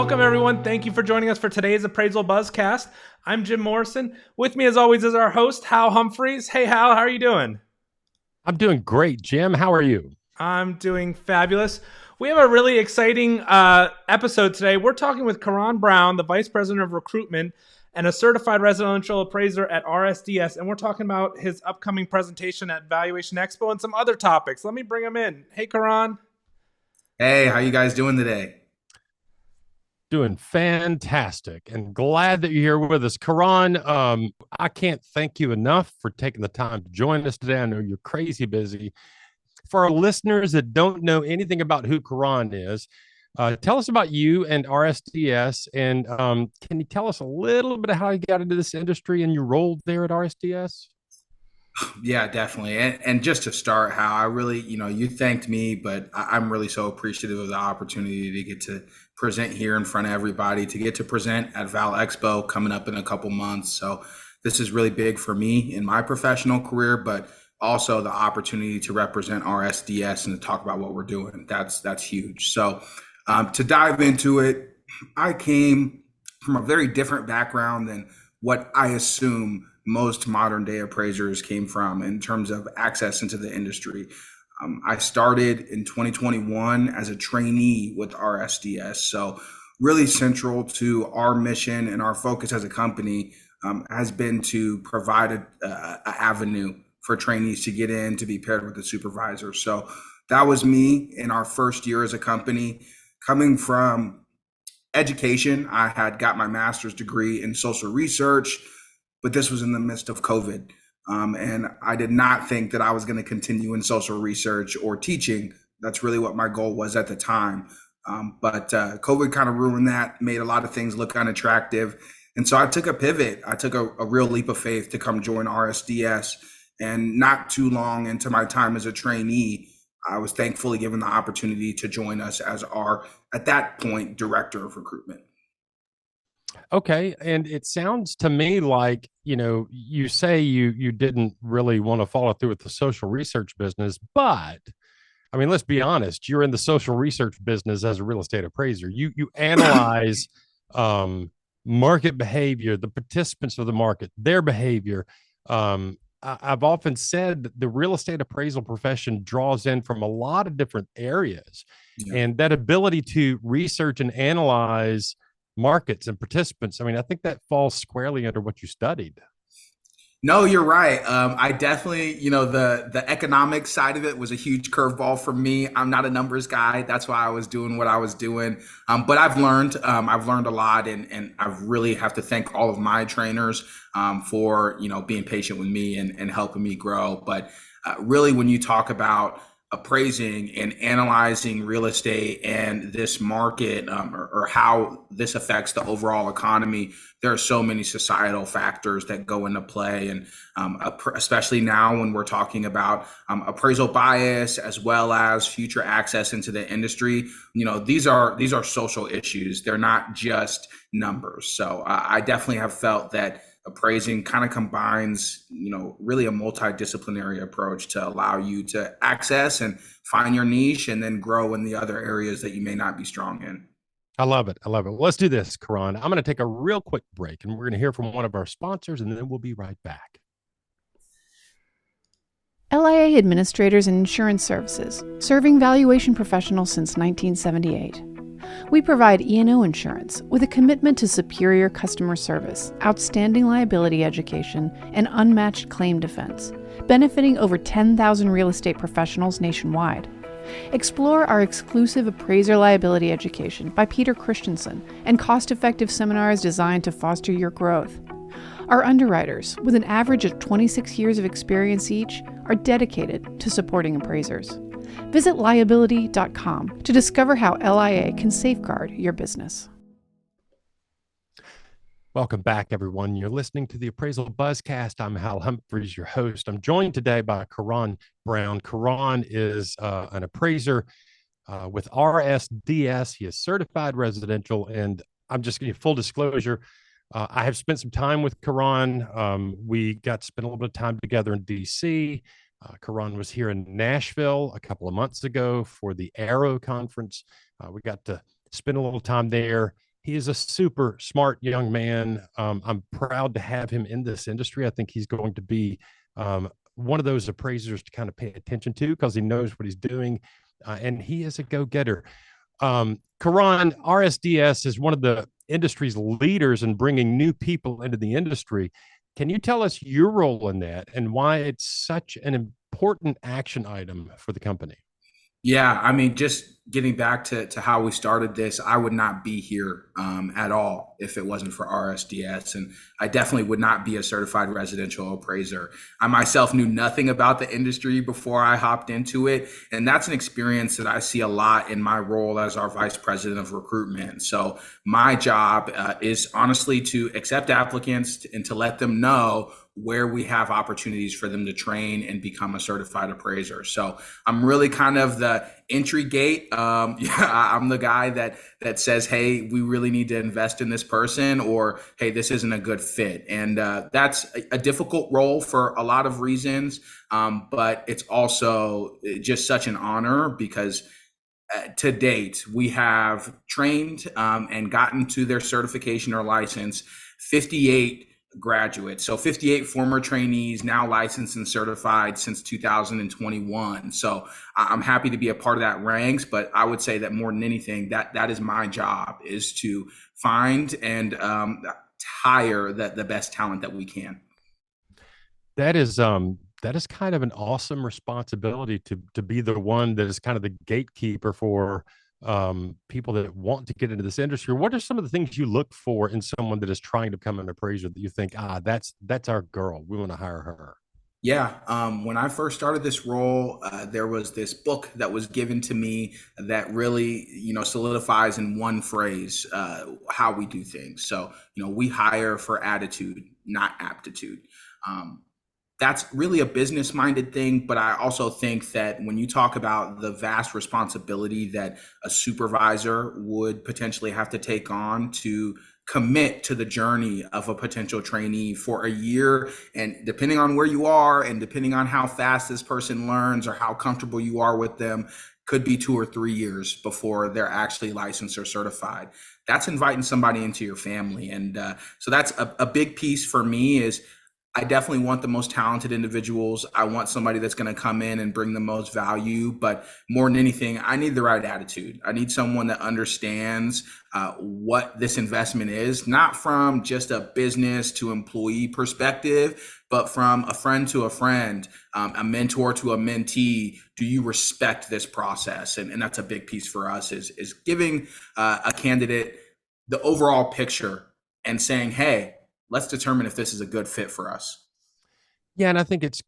Welcome, everyone. Thank you for joining us for today's Appraisal Buzzcast. I'm Jim Morrison. With me, as always, is our host, Hal Humphreys. Hey, Hal, how are you doing? I'm doing great, Jim. How are you? I'm doing fabulous. We have a really exciting episode today. We're talking with Kharon Brown, the Vice President of Recruitment and a certified residential appraiser at RSDS, and we're talking about his upcoming presentation at Valuation Expo and some other topics. Let me bring him in. Hey, Kharon. Hey, how you guys doing today? Doing fantastic and glad that you're here with us. Kharon, I can't thank you enough for taking the time to join us today. I know you're crazy busy. For our listeners that don't know anything about who Kharon is, tell us about you and RSDS, and can you tell us a little bit of how you got into this industry and your role there at RSDS? Yeah, definitely. And just to start, how I really, you thanked me, but I'm really so appreciative of the opportunity to get to present here in front of everybody, to get to present at Val Expo coming up in a couple months. So this is really big for me in my professional career, but also the opportunity to represent RSDS and to talk about what we're doing. That's huge. So to dive into it, I came from a very different background than what I assume most modern day appraisers came from in terms of access into the industry. I started in 2021 as a trainee with RSDS. So really central to our mission and our focus as a company has been to provide an avenue for trainees to get in, to be paired with a supervisor. So that was me in our first year as a company. Coming from education, I had got my master's degree in social research, but this was in the midst of COVID. And I did not think that I was going to continue in social research or teaching. That's really what my goal was at the time. But COVID kind of ruined that, made a lot of things look unattractive. And so I took a pivot. I took a real leap of faith to come join RSDS. And not too long into my time as a trainee, I was thankfully given the opportunity to join us as our, at that point, director of recruitment. Okay. And it sounds to me like, you say you didn't really want to follow through with the social research business, but I mean, let's be honest, you're in the social research business as a real estate appraiser. You analyze market behavior, the participants of the market, their behavior. I've often said that the real estate appraisal profession draws in from a lot of different areas, and that ability to research and analyze markets and participants, I mean, I think that falls squarely under what you studied. No, you're right. I definitely, the economic side of it was a huge curveball for me. I'm not a numbers guy. That's why I was doing what I was doing. But I've learned a lot, and I really have to thank all of my trainers for, being patient with me and helping me grow. But really, when you talk about appraising and analyzing real estate and this market or how this affects the overall economy, there are so many societal factors that go into play. And especially now when we're talking about appraisal bias as well as future access into the industry, these are social issues. They're not just numbers. So I definitely have felt that appraising kind of combines, really a multidisciplinary approach to allow you to access and find your niche and then grow in the other areas that you may not be strong in. I love it. I love it. Well, let's do this, Kuran. I'm going to take a real quick break, and we're going to hear from one of our sponsors, and then we'll be right back. LIA Administrators and Insurance Services, serving valuation professionals since 1978. We provide E&O insurance with a commitment to superior customer service, outstanding liability education, and unmatched claim defense, benefiting over 10,000 real estate professionals nationwide. Explore our exclusive appraiser liability education by Peter Christensen and cost-effective seminars designed to foster your growth. Our underwriters, with an average of 26 years of experience each, are dedicated to supporting appraisers. Visit liability.com to discover how LIA can safeguard your business. Welcome back, everyone. You're listening to the Appraisal Buzzcast. I'm Hal Humphreys, your host. I'm joined today by Kharon Brown. Kharon is an appraiser with RSDS. He is certified residential, and I'm just going to full disclosure. I have spent some time with Kharon. We got to spend a little bit of time together in DC. Kharon was here in Nashville a couple of months ago for the Arrow conference. We got to spend a little time there. He is a super smart young man. I'm proud to have him in this industry. I think he's going to be one of those appraisers to kind of pay attention to because he knows what he's doing, and he is a go-getter. Kharon, RSDS is one of the industry's leaders in bringing new people into the industry. Can you tell us your role in that and why it's such an important action item for the company? Yeah, I mean, just getting back to how we started this, I would not be here at all if it wasn't for RSDS. And I definitely would not be a certified residential appraiser. I myself knew nothing about the industry before I hopped into it. And that's an experience that I see a lot in my role as our vice president of recruitment. So my job is honestly to accept applicants and to let them know where we have opportunities for them to train and become a certified appraiser. So I'm really kind of the entry gate. I'm the guy that says, hey, we really need to invest in this person, or hey, this isn't a good fit. And that's a difficult role for a lot of reasons. But it's also just such an honor because to date, we have trained and gotten to their certification or license 58 graduates. So 58 former trainees now licensed and certified since 2021. So I'm happy to be a part of that ranks, but I would say that more than anything, that is my job, is to find and hire the best talent that we can. That is kind of an awesome responsibility to be the one that is kind of the gatekeeper for people that want to get into this industry. What are some of the things you look for in someone that is trying to become an appraiser that you think, that's our girl, we want to hire her? Yeah. When I first started this role, there was this book that was given to me that really, solidifies in one phrase how we do things. So, we hire for attitude, not aptitude. That's really a business-minded thing, but I also think that when you talk about the vast responsibility that a supervisor would potentially have to take on to commit to the journey of a potential trainee for a year, and depending on where you are and depending on how fast this person learns or how comfortable you are with them, could be 2 or 3 years before they're actually licensed or certified. That's inviting somebody into your family. And so that's a big piece for me. Is I definitely want the most talented individuals. I want somebody that's going to come in and bring the most value. But more than anything, I need the right attitude. I need someone that understands what this investment is, not from just a business to employee perspective, but from a friend to a friend, a mentor to a mentee. Do you respect this process? And that's a big piece for us, is giving a candidate the overall picture and saying, hey, let's determine if this is a good fit for us. Yeah, and I think it's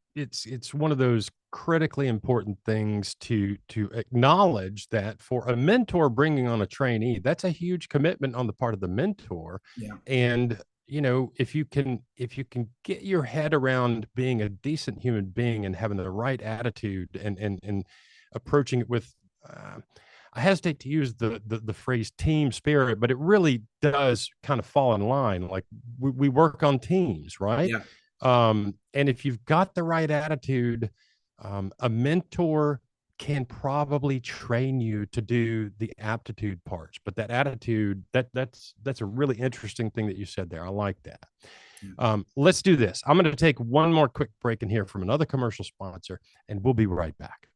one of those critically important things to acknowledge that for a mentor bringing on a trainee, that's a huge commitment on the part of the mentor. Yeah. And if you can get your head around being a decent human being and having the right attitude and approaching it with I hesitate to use the phrase team spirit, but it really does kind of fall in line. Like we work on teams, right? Yeah. And if you've got the right attitude, a mentor can probably train you to do the aptitude parts. But that attitude, that's a really interesting thing that you said there. I like that. Yeah. Let's do this. I'm going to take one more quick break and hear from another commercial sponsor, and we'll be right back.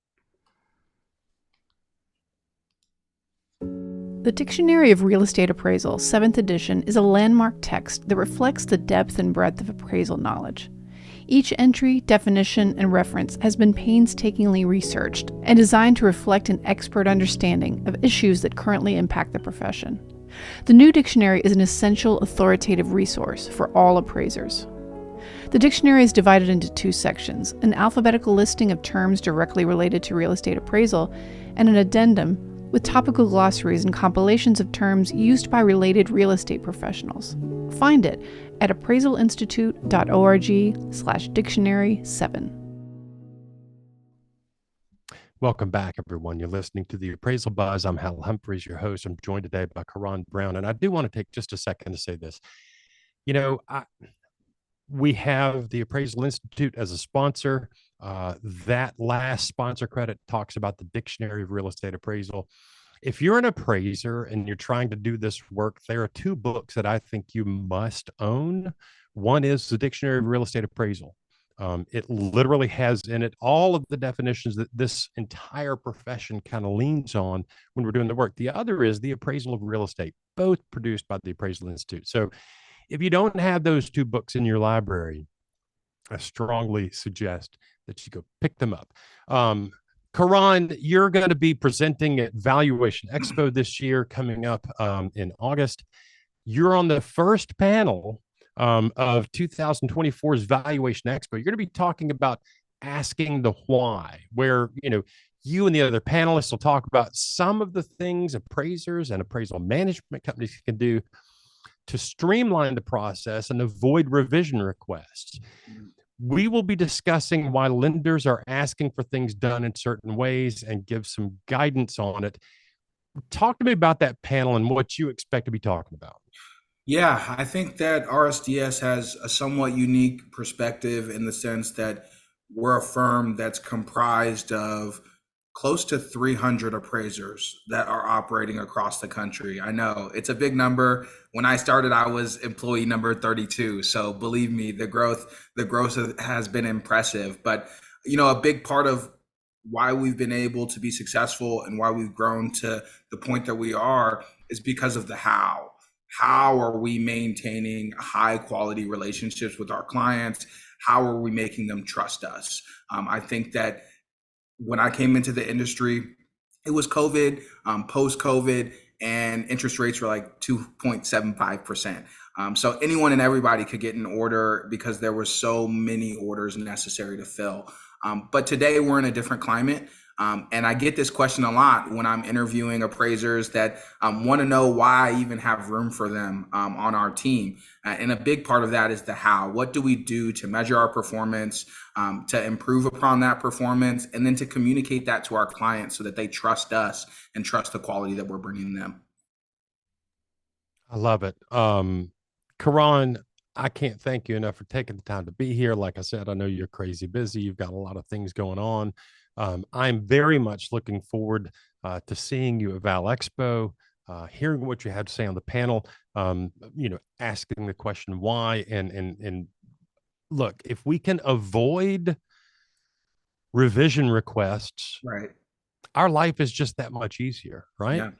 The Dictionary of Real Estate Appraisal, 7th edition, is a landmark text that reflects the depth and breadth of appraisal knowledge. Each entry, definition, and reference has been painstakingly researched and designed to reflect an expert understanding of issues that currently impact the profession. The new dictionary is an essential authoritative resource for all appraisers. The dictionary is divided into 2 sections, an alphabetical listing of terms directly related to real estate appraisal, and an addendum with topical glossaries and compilations of terms used by related real estate professionals. Find it at appraisalinstitute.org/dictionary7. Welcome back, everyone. You're listening to the Appraisal Buzz. I'm Hal Humphreys, your host. I'm joined today by Kharon Brown. And I do want to take just a second to say this. We have the Appraisal Institute as a sponsor. That last sponsor credit talks about the Dictionary of Real Estate Appraisal. If you're an appraiser and you're trying to do this work, there are two books that I think you must own. One is the Dictionary of Real Estate Appraisal. It literally has in it all of the definitions that this entire profession kind of leans on when we're doing the work. The other is the Appraisal of Real Estate, both produced by the Appraisal Institute. So if you don't have those two books in your library, I strongly suggest that you go pick them up. Kharon, you're going to be presenting at Valuation Expo this year, coming up in August. You're on the first panel of 2024's Valuation Expo. You're going to be talking about asking the why, where, you and the other panelists will talk about some of the things appraisers and appraisal management companies can do to streamline the process and avoid revision requests. We will be discussing why lenders are asking for things done in certain ways and give some guidance on it. Talk to me about that panel and what you expect to be talking about. Yeah, I think that RSDS has a somewhat unique perspective in the sense that we're a firm that's comprised of close to 300 appraisers that are operating across the country. I know it's a big number. When I started, I was employee number 32. So believe me, the growth has been impressive. But, a big part of why we've been able to be successful and why we've grown to the point that we are is because of the how. How are we maintaining high quality relationships with our clients? How are we making them trust us? I think that when I came into the industry, it was COVID, post-COVID, and interest rates were like 2.75%. So anyone and everybody could get an order because there were so many orders necessary to fill. But today we're in a different climate. And I get this question a lot when I'm interviewing appraisers that want to know why I even have room for them on our team. And a big part of that is the how. What do we do to measure our performance, to improve upon that performance, and then to communicate that to our clients so that they trust us and trust the quality that we're bringing them. I love it. Kharon, I can't thank you enough for taking the time to be here. Like I said, I know you're crazy busy. You've got a lot of things going on. I'm very much looking forward to seeing you at Val Expo, hearing what you had to say on the panel, asking the question why. And look, if we can avoid revision requests, right, our life is just that much easier, right? Yeah.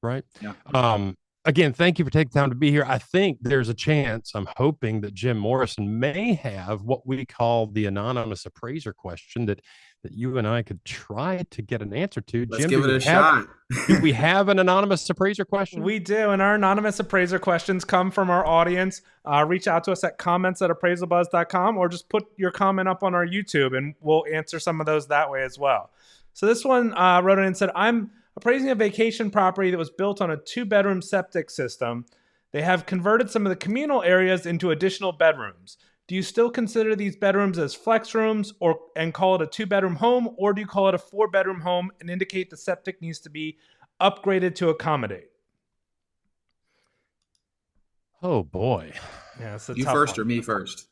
Right. Yeah. Again, thank you for taking time to be here. I think there's a chance, I'm hoping, that Jim Morrison may have what we call the anonymous appraiser question that you and I could try to get an answer to. Let's Jim, give it a shot. Do we have an anonymous appraiser question? We do, and our anonymous appraiser questions come from our audience. Reach out to us at comments@appraisalbuzz.com or just put your comment up on our YouTube, and we'll answer some of those that way as well. So this one wrote in and said, I'm appraising a vacation property that was built on a 2-bedroom septic system. They have converted some of the communal areas into additional bedrooms. Do you still consider these bedrooms as flex rooms and call it a 2-bedroom home, or do you call it a 4-bedroom home and indicate the septic needs to be upgraded to accommodate? Oh boy. Yeah, it's a you tough first one. or me first?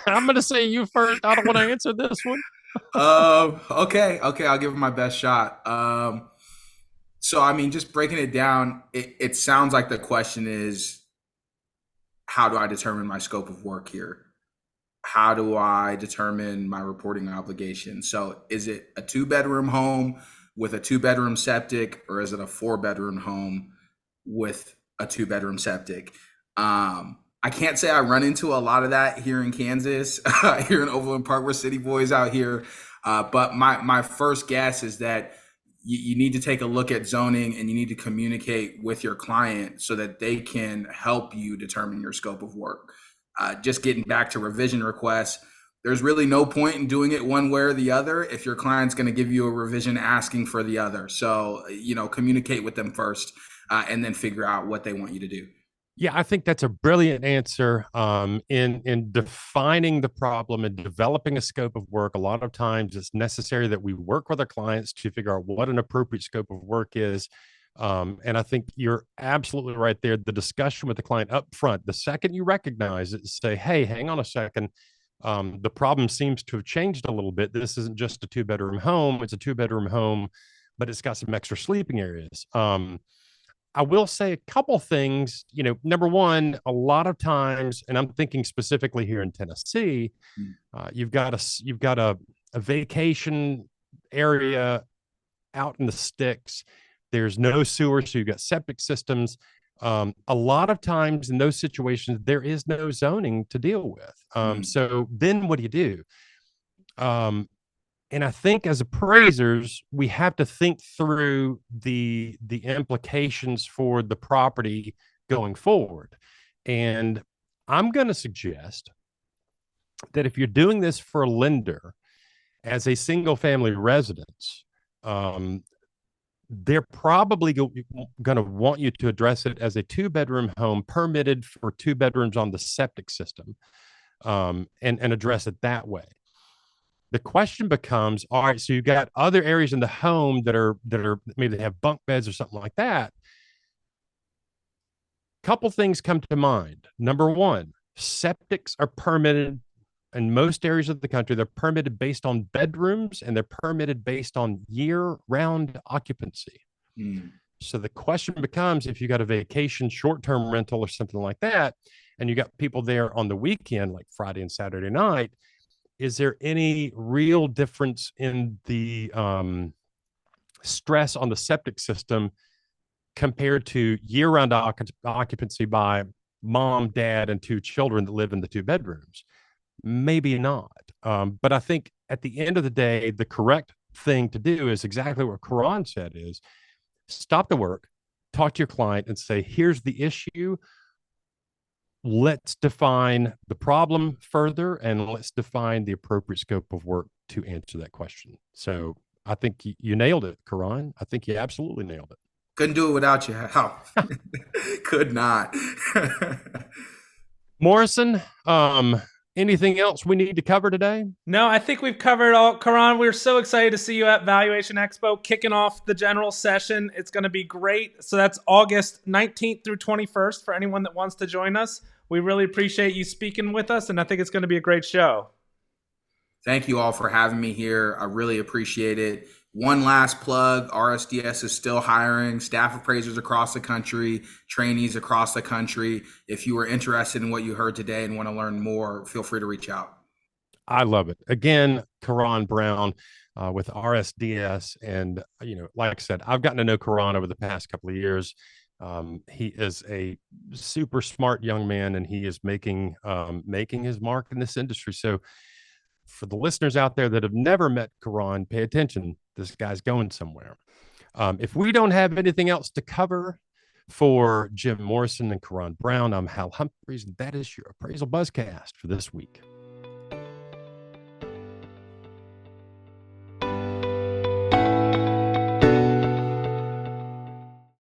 I'm going to say you first. I don't want to answer this one. Okay. I'll give it my best shot. So, I mean, just breaking it down, it sounds like the question is, how do I determine my scope of work here? How do I determine my reporting obligation? So is it a 2-bedroom home with a 2-bedroom septic, or is it a 4-bedroom home with a 2-bedroom septic? I can't say I run into a lot of that here in Kansas, here in Overland Park. We're city boys out here. But my first guess is that you need to take a look at zoning, and you need to communicate with your client so that they can help you determine your scope of work. Just getting back to revision requests, there's really no point in doing it one way or the other if your client's going to give you a revision asking for the other. So, communicate with them first and then figure out what they want you to do. Yeah, I think that's a brilliant answer. In defining the problem and developing a scope of work, a lot of times it's necessary that we work with our clients to figure out what an appropriate scope of work is. And I think you're absolutely right there. The discussion with the client up front, the second you recognize it, say, hey, hang on a second. The problem seems to have changed a little bit. This isn't just a 2-bedroom home. It's a 2-bedroom home but it's got some extra sleeping areas. I will say a couple things. Number one, a lot of times, and I'm thinking specifically here in Tennessee, you've got a vacation area out in the sticks. There's no sewer, so you've got septic systems. A lot of times in those situations, there is no zoning to deal with. So then what do you do? And I think as appraisers, we have to think through the implications for the property going forward. And I'm going to suggest that if you're doing this for a lender as a single family residence, they're probably going to want you to address it as a 2-bedroom home permitted for 2 bedrooms on the septic system, and address it that way. The question becomes, all right, so you've got other areas in the home that are maybe they have bunk beds or something like that. Couple things come to mind. Number one, septics are permitted in most areas of the country. They're permitted based on bedrooms, and they're permitted based on year-round occupancy. So the question becomes, if you got a vacation short-term rental or something like that, and you got people there on the weekend, like Friday and Saturday night, is there any real difference in the stress on the septic system compared to year-round occupancy by mom, dad, and 2 children that live in the 2 bedrooms? Maybe not. But I think at the end of the day, the correct thing to do is exactly what Kharon said, is stop the work, talk to your client and say, here's the issue. Let's define the problem further, and let's define the appropriate scope of work to answer that question. So I think you nailed it, Kharon. I think you absolutely nailed it. Couldn't do it without you, Hal. Could not. Morrison, anything else we need to cover today? No, I think we've covered all. Kharon, we're so excited to see you at Valuation Expo, kicking off the general session. It's going to be great. So that's August 19th through 21st for anyone that wants to join us. We really appreciate you speaking with us, and I think it's going to be a great show. Thank you all for having me here. I really appreciate it. One last plug, RSDS is still hiring staff appraisers across the country, trainees across the country. If you are interested in what you heard today and want to learn more, feel free to reach out. I love it. Again, Kharon Brown with RSDS. And, like I said, I've gotten to know Kharon over the past couple of years. He is a super smart young man, and he is making his mark in this industry. So for the listeners out there that have never met Kharon, pay attention. This guy's going somewhere. If we don't have anything else to cover for Jim Morrison and Kharon Brown, I'm Hal Humphreys, and that is your Appraisal Buzzcast for this week.